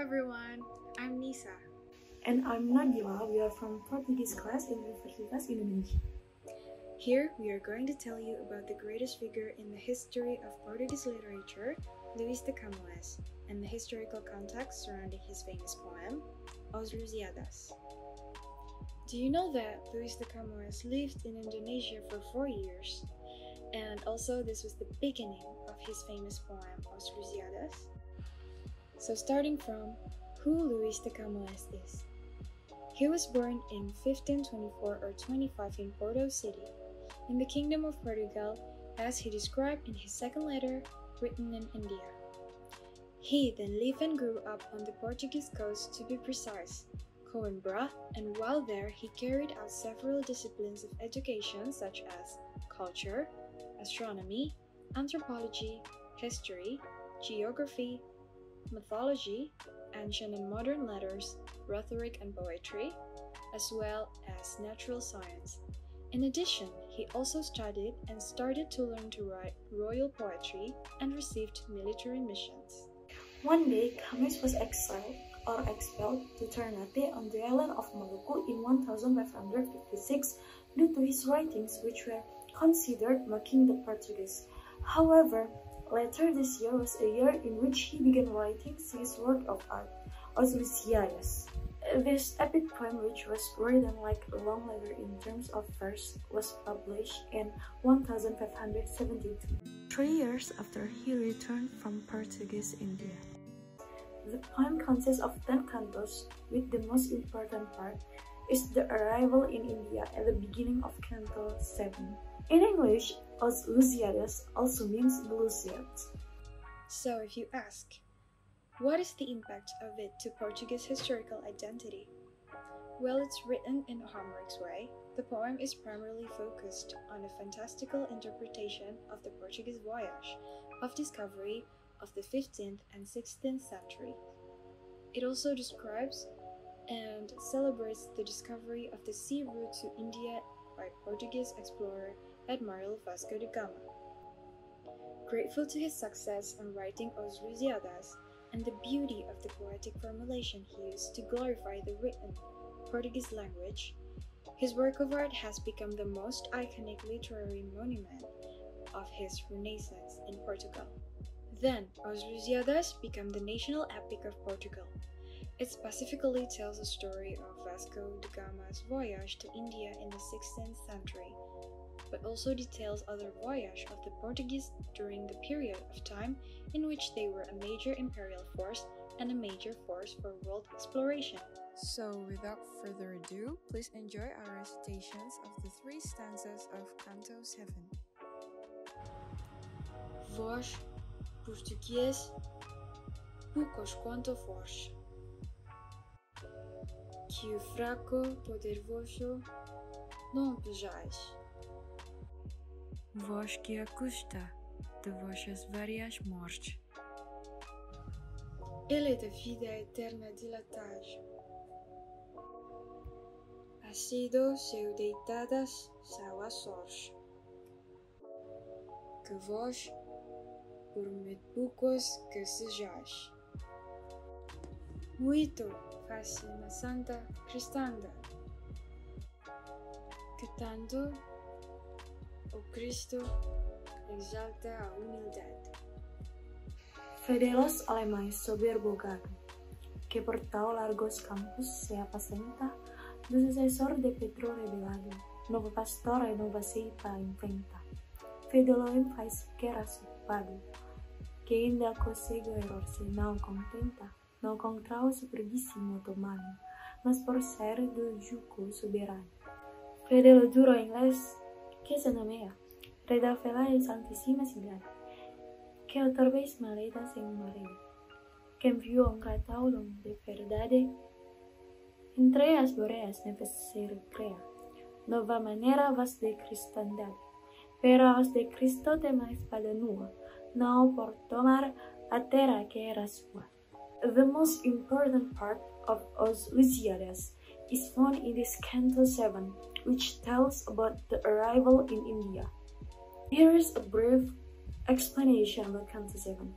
everyone, I'm Nisa. And I'm Nabila. We are from Portugis class in Universitas Indonesia. Here we are going to tell you about the greatest figure in the history of Portuguese literature, Luis de Camões, and the historical context surrounding his famous poem, Os Lusíadas. Do you know that Luis de Camões lived in Indonesia for 4 years? And also this was the beginning of his famous poem, Os Lusíadas. So starting from who Luis de Camões is. He was born in 1524 or 25 in Porto City, in the Kingdom of Portugal, as he described in his second letter written in India. He then lived and grew up on the Portuguese coast, to be precise, Coimbra, and while there he carried out several disciplines of education such as culture, astronomy, anthropology, history, geography, mythology, ancient and modern letters, rhetoric and poetry, as well as natural science. In addition, he also studied and started to learn to write royal poetry and received military missions. One day, Camões was expelled to Ternate on the island of Maluku in 1556 due to his writings, which were considered mocking the Portuguese. However, later this year was a year in which he began writing his work of art, Os Lusíadas. This epic poem, which was written like a long letter in terms of verse, was published in 1572, 3 years after he returned from Portuguese India. The poem consists of 10 cantos, with the most important part is the arrival in India at the beginning of Canto 7. In English, Os Lusíadas also means the Lusiads. So if you ask, what is the impact of it to Portuguese historical identity? Well, it's written in a Homeric way. The poem is primarily focused on a fantastical interpretation of the Portuguese voyage of discovery of the 15th and 16th century. It also describes and celebrates the discovery of the sea route to India by Portuguese explorer Admiral Vasco da Gama. Grateful to his success in writing Os Lusíadas and the beauty of the poetic formulation he used to glorify the written Portuguese language, his work of art has become the most iconic literary monument of his Renaissance in Portugal. Then, Os Lusíadas became the national epic of Portugal. It specifically tells the story of Vasco da Gama's voyage to India in the 16th century, but also details other voyages of the Portuguese during the period of time in which they were a major imperial force and a major force for world exploration. So without further ado, please enjoy our recitations of the 3 stanzas of Canto 7. Vós, português, poucos quanto vós, que o fraco poder vosso não pejais. Vós que à custa de vossas várias mortes, ele da vida eterna dilatais, ha sido seu deitadas são as sortes, que vós, por muito poucos que sejais, muito face na santa cristandade, que tanto o Cristo exalta a humildade. Fidelos oleh mais soberbo gado, que por tão largos campos se apacenta do sucessor de Pedro revelado, novo pastor e nova cepa inventa. Fideloem faz que raspado, que ainda consigo error se não contenta, não contra o superbíssimo otomano, mas por ser do jugo soberano. Fidelo duro inglês, que se nomeia Rei da Fela e Santíssima Cidade, que outorbeis maletas sem mareia, que enviou catálogo de verdade, entre as boreas neves se recrea, nova maneira vas de cristandade, pero os de Cristo tem uma espada nua, não por tomar a terra que era sua. The most important part of Os Lusíadas is found in this Canto 7, which tells about the arrival in India. Here is a brief Explanation about Canto 7.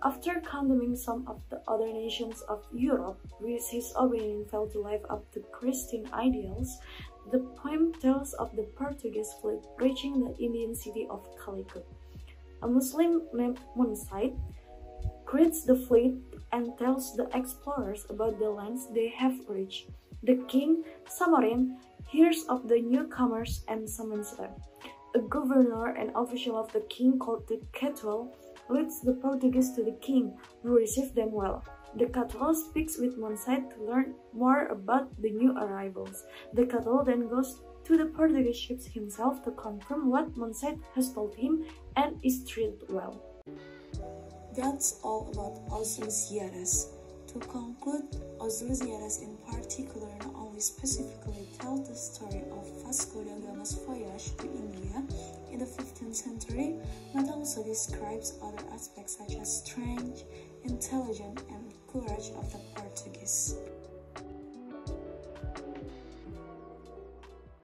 After condemning some of the other nations of Europe, which his opinion failed to live up to Christian ideals, the poem tells of the Portuguese fleet reaching the Indian city of Calicut. A Muslim named Munsaid greets the fleet and tells the explorers about the lands they have reached. The king, Samarin, hears of the newcomers and summons them. A governor and official of the king called the Ketual leads the Portuguese to the king, who receives them well. The Ketual speaks with Munsaid to learn more about the new arrivals. The Ketual then goes to the Portuguese ships himself to confirm what Munsaid has told him and is treated well. That's all about Os Lusíadas. To conclude, Os Lusíadas in particular not only specifically tell the story of Vasco da Gama's voyage to India in the 15th century, but also describes other aspects such as strength, intelligence, and courage of the Portuguese.